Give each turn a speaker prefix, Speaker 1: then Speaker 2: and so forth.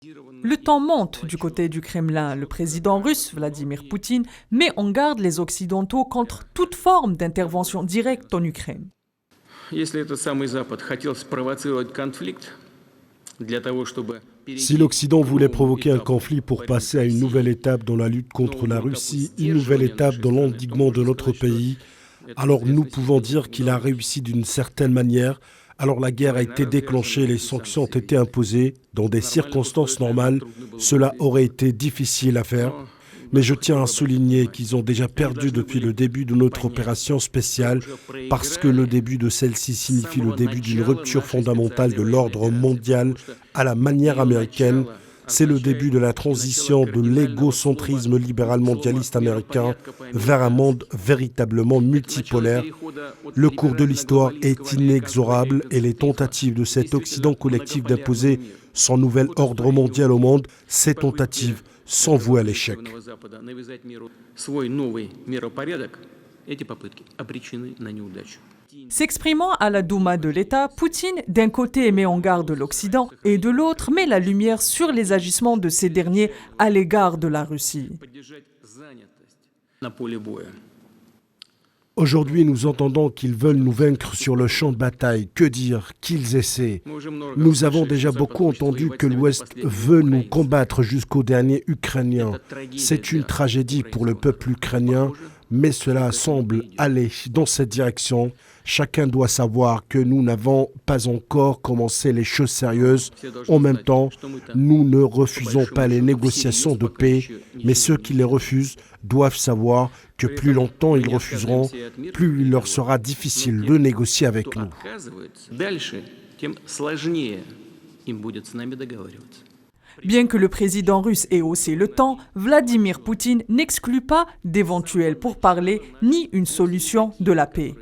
Speaker 1: Le temps monte du côté du Kremlin. Le président russe, Vladimir Poutine, met en garde les Occidentaux contre toute forme d'intervention directe en Ukraine.
Speaker 2: Si l'Occident voulait provoquer un conflit pour passer à une nouvelle étape dans la lutte contre la Russie, une nouvelle étape dans l'endiguement de notre pays, alors nous pouvons dire qu'il a réussi d'une certaine manière. Alors la guerre a été déclenchée, les sanctions ont été imposées. Dans des circonstances normales, cela aurait été difficile à faire. Mais je tiens à souligner qu'ils ont déjà perdu depuis le début de notre opération spéciale, parce que le début de celle-ci signifie le début d'une rupture fondamentale de l'ordre mondial à la manière américaine. C'est le début de la transition de l'égocentrisme libéral mondialiste américain vers un monde véritablement multipolaire. Le cours de l'histoire est inexorable et les tentatives de cet Occident collectif d'imposer son nouvel ordre mondial au monde, ces tentatives sont vouées à l'échec.
Speaker 1: S'exprimant à la Douma de l'État, Poutine, d'un côté, met en garde l'Occident et de l'autre, met la lumière sur les agissements de ces derniers à l'égard de la Russie.
Speaker 2: Aujourd'hui, nous entendons qu'ils veulent nous vaincre sur le champ de bataille. Que dire? Qu'ils essaient. Nous avons déjà beaucoup entendu que l'Ouest veut nous combattre jusqu'au dernier Ukrainien. C'est une tragédie pour le peuple ukrainien, mais cela semble aller dans cette direction. Chacun doit savoir que nous n'avons pas encore commencé les choses sérieuses. En même temps, nous ne refusons pas les négociations de paix, mais ceux qui les refusent doivent savoir que plus longtemps ils refuseront, plus il leur sera difficile de négocier avec nous.
Speaker 1: Bien que le président russe ait haussé le ton, Vladimir Poutine n'exclut pas d'éventuels pourparlers ni une solution de la paix.